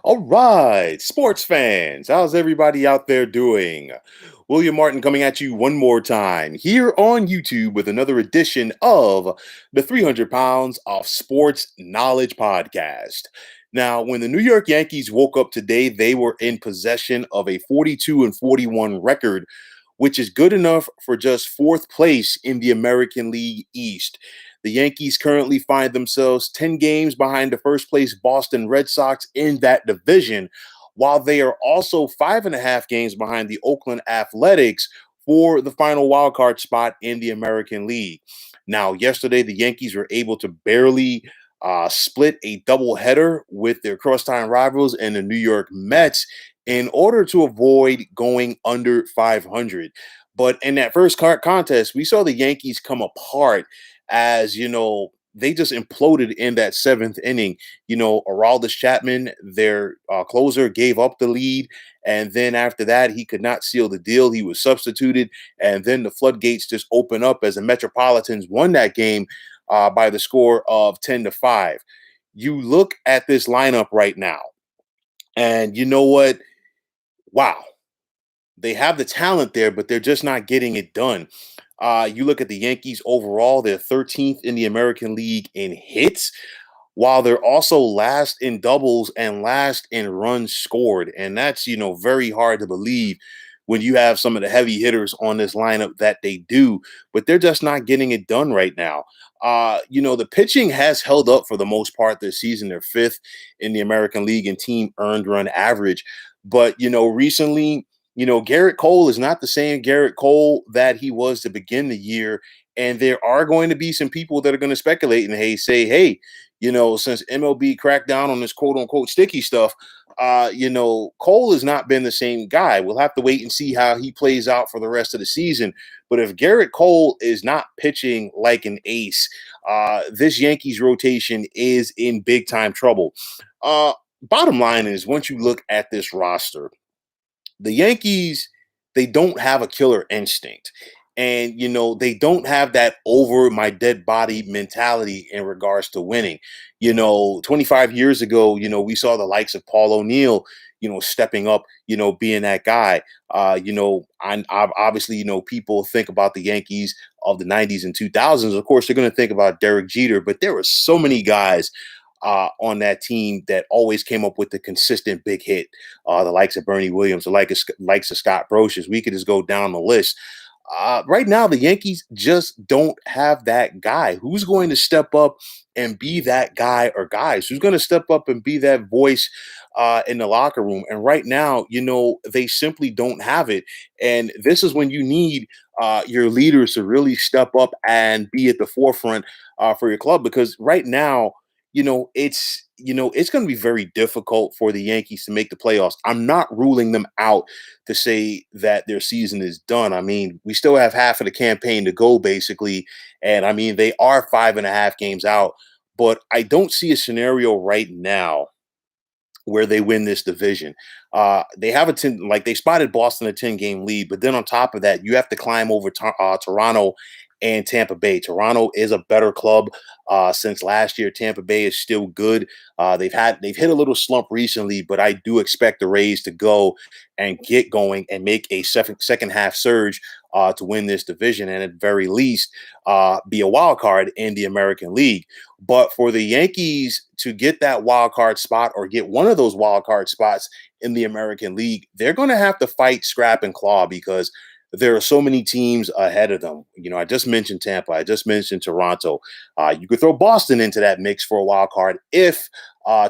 All right, sports fans, how's everybody out there doing? William Martin coming at you one more time here on YouTube with another edition of the 300 Pounds of Sports Knowledge podcast. Now, when the New York Yankees woke up today, they were in possession of a 42 and 41 record, which is good enough for just fourth place in the American League East. The Yankees currently find themselves 10 games behind the first place Boston Red Sox in that division, while they are also 5.5 games behind the Oakland Athletics for the final wildcard spot in the American League. Now, yesterday, the Yankees were able to barely split a doubleheader with their crosstown rivals and the New York Mets in order to avoid going under 500. But in that first contest, we saw the Yankees come apart as they just imploded in that seventh inning. Aroldis Chapman, their closer, gave up the lead, and then after that, he could not seal the deal. He was substituted, and then the floodgates just opened up as the Metropolitans won that game by the score of 10-5. You look at this lineup right now, and you know what? Wow, they have the talent there, but they're just not getting it done. You look at the Yankees overall, they're 13th in the American League in hits, while they're also last in doubles and last in runs scored. And that's, very hard to believe when you have some of the heavy hitters on this lineup that they do, but they're just not getting it done right now. The pitching has held up for the most part this season. They're fifth in the American League in team earned run average. But, recently, Garrett Cole is not the same Garrett Cole that he was to begin the year. And there are going to be some people that are going to speculate and say, hey, since MLB cracked down on this quote unquote sticky stuff, Cole has not been the same guy. We'll have to wait and see how he plays out for the rest of the season. But if Garrett Cole is not pitching like an ace, this Yankees rotation is in big time trouble. Bottom line is, once you look at this roster, the Yankees, they don't have a killer instinct. And, they don't have that over my dead body mentality in regards to winning. 25 years ago, we saw the likes of Paul O'Neill, stepping up, being that guy. Obviously, people think about the Yankees of the 90s and 2000s. Of course, they're going to think about Derek Jeter, but there were so many guys on that team that always came up with the consistent big hit, the likes of Bernie Williams, likes of Scott Brosius. We could just go down the list. Right now, the Yankees just don't have that guy. Who's going to step up and be that guy or guys? Who's going to step up and be that voice in the locker room? And right now, they simply don't have it. And this is when you need your leaders to really step up and be at the forefront for your club. Because right now, it's going to be very difficult for the Yankees to make the playoffs. I'm not ruling them out to say that their season is done. I mean, we still have half of the campaign to go, basically, and I mean they are 5.5 games out. But I don't see a scenario right now where they win this division. They have a 10, like they spotted Boston a 10-game lead, but then on top of that, you have to climb over Toronto and Tampa Bay. Toronto is a better club since last year. Tampa Bay is still good. They've hit a little slump recently, but I do expect the Rays to go and get going and make a second half surge to win this division, and at very least be a wild card in the American League. But for the Yankees to get that wild card spot or get one of those wild card spots in the American League, they're going to have to fight scrap and claw because there are so many teams ahead of them. I just mentioned Tampa. I just mentioned Toronto. You could throw Boston into that mix for a wild card if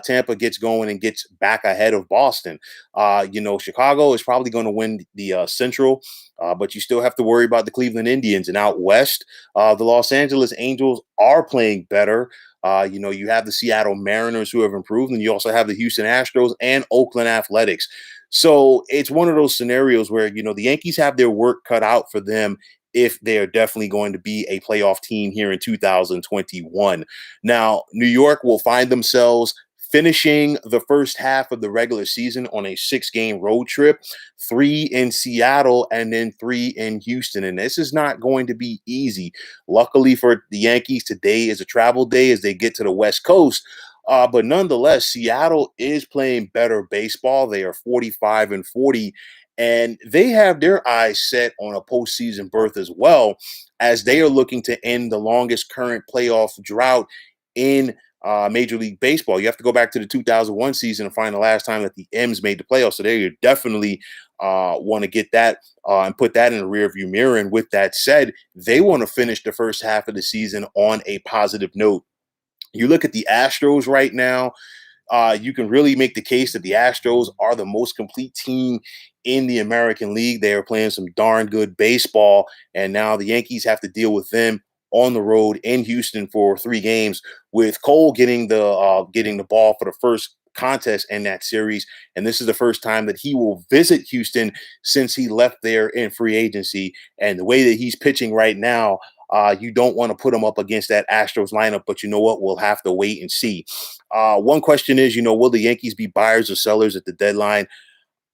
Tampa gets going and gets back ahead of Boston. Chicago is probably going to win the Central, but you still have to worry about the Cleveland Indians. And out west, the Los Angeles Angels are playing better. You have the Seattle Mariners who have improved, and you also have the Houston Astros and Oakland Athletics. So it's one of those scenarios where, the Yankees have their work cut out for them if they are definitely going to be a playoff team here in 2021. Now, New York will find themselves finishing the first half of the regular season on a 6-game road trip, 3 in Seattle and then 3 in Houston. And this is not going to be easy. Luckily for the Yankees, today is a travel day as they get to the West Coast. But nonetheless, Seattle is playing better baseball. They are 45-40, and they have their eyes set on a postseason berth as well, as they are looking to end the longest current playoff drought in Major League Baseball. You have to go back to the 2001 season and find the last time that the M's made the playoffs. So they definitely want to get that and put that in the rearview mirror. And with that said, they want to finish the first half of the season on a positive note. You look at the Astros right now, you can really make the case that the Astros are the most complete team in the American League. They are playing some darn good baseball, and now the Yankees have to deal with them on the road in Houston for 3 games. With Cole getting the ball for the first contest in that series, and this is the first time that he will visit Houston since he left there in free agency. And the way that he's pitching right now, you don't want to put him up against that Astros lineup, but you know what? We'll have to wait and see. One question is, will the Yankees be buyers or sellers at the deadline?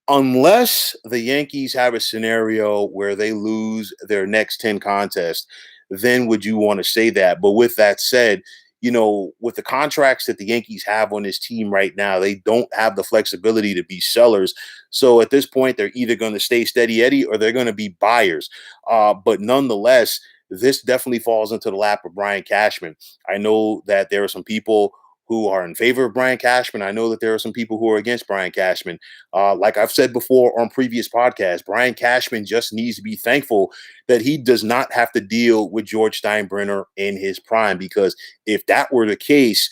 Unless the Yankees have a scenario where they lose their next 10 contests, then would you want to say that? But with that said, with the contracts that the Yankees have on this team right now, they don't have the flexibility to be sellers. So at this point, they're either going to stay steady Eddie or they're going to be buyers. But nonetheless, this definitely falls into the lap of Brian Cashman. I know that there are some people who are in favor of Brian Cashman. I know that there are some people who are against Brian Cashman. Like I've said before on previous podcasts, Brian Cashman just needs to be thankful that he does not have to deal with George Steinbrenner in his prime, because if that were the case,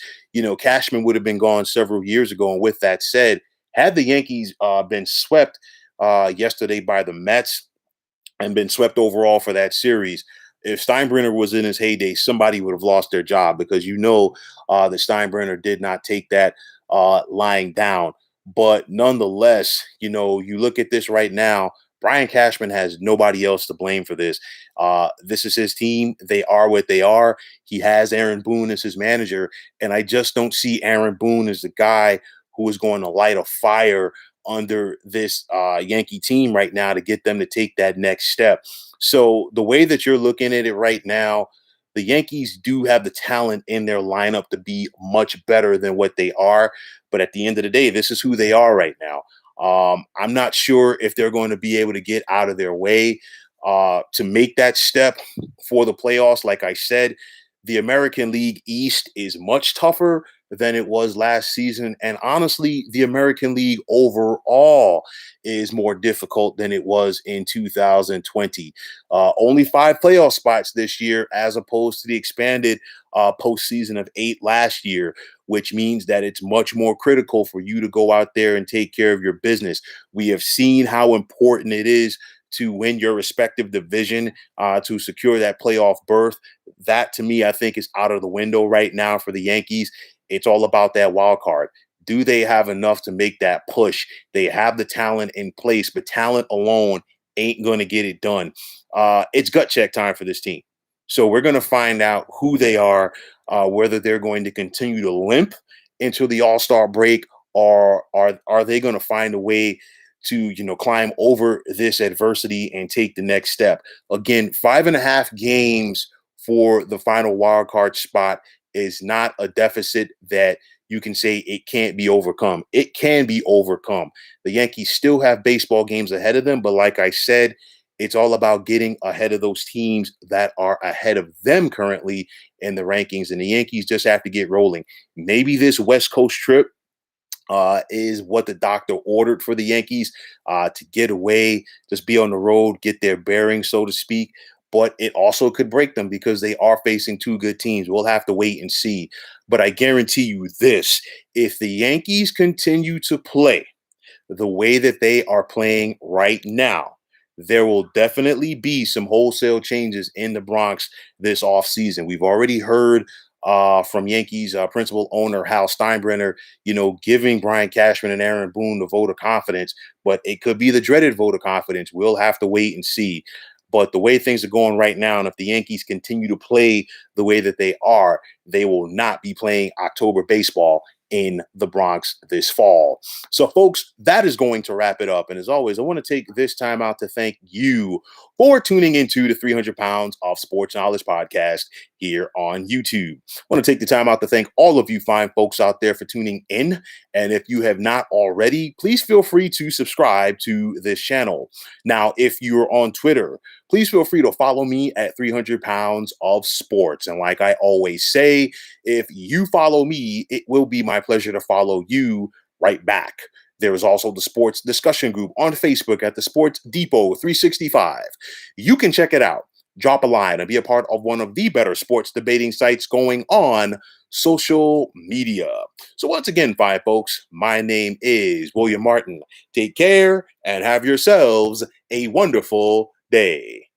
Cashman would have been gone several years ago. And with that said, had the Yankees been swept yesterday by the Mets and been swept overall for that series, if Steinbrenner was in his heyday, somebody would have lost their job, because that Steinbrenner did not take that lying down. But nonetheless, you look at this right now. Brian Cashman has nobody else to blame for this. This is his team. They are what they are. He has Aaron Boone as his manager, and I just don't see Aaron Boone as the guy who is going to light a fire under this Yankee team right now to get them to take that next step. So the way that you're looking at it right now, the Yankees do have the talent in their lineup to be much better than what they are. But at the end of the day, this is who they are right now. I'm not sure if they're going to be able to get out of their way to make that step for the playoffs. Like I said, the American League East is much tougher than it was last season. And honestly, the American League overall is more difficult than it was in 2020. Only 5 playoff spots this year, as opposed to the expanded postseason of 8 last year, which means that it's much more critical for you to go out there and take care of your business. We have seen how important it is to win your respective division to secure that playoff berth. That, to me, I think is out of the window right now for the Yankees. It's all about that wild card. Do they have enough to make that push? They have the talent in place, but talent alone ain't going to get it done. It's gut check time for this team. So we're going to find out who they are, whether they're going to continue to limp into the All-Star break, or are they going to find a way to climb over this adversity and take the next step. Again, 5.5 games for the final wild card spot is not a deficit that you can say it can't be overcome. It can be overcome. The Yankees still have baseball games ahead of them, but like I said, it's all about getting ahead of those teams that are ahead of them currently in the rankings, and the Yankees just have to get rolling. Maybe this West Coast trip is what the doctor ordered for the Yankees to get away, just be on the road, get their bearings, so to speak. But it also could break them because they are facing 2 good teams. We'll have to wait and see. But I guarantee you this: if the Yankees continue to play the way that they are playing right now, there will definitely be some wholesale changes in the Bronx this offseason. We've already heard from Yankees principal owner Hal Steinbrenner, giving Brian Cashman and Aaron Boone the vote of confidence, but it could be the dreaded vote of confidence. We'll have to wait and see. But the way things are going right now, and if the Yankees continue to play the way that they are, they will not be playing October baseball in the Bronx this fall. So, folks, that is going to wrap it up. And as always, I want to take this time out to thank you for tuning into the 300 Pounds of Sports Knowledge podcast here on YouTube. I want to take the time out to thank all of you fine folks out there for tuning in. And if you have not already, please feel free to subscribe to this channel. Now, if you're on Twitter, please feel free to follow me at 300 Pounds of Sports. And like I always say, if you follow me, it will be my pleasure to follow you right back. There is also the sports discussion group on Facebook at the Sports Depot 365. You can check it out, drop a line, and be a part of one of the better sports debating sites going on social media. So once again, fine folks, my name is William Martin. Take care and have yourselves a wonderful day.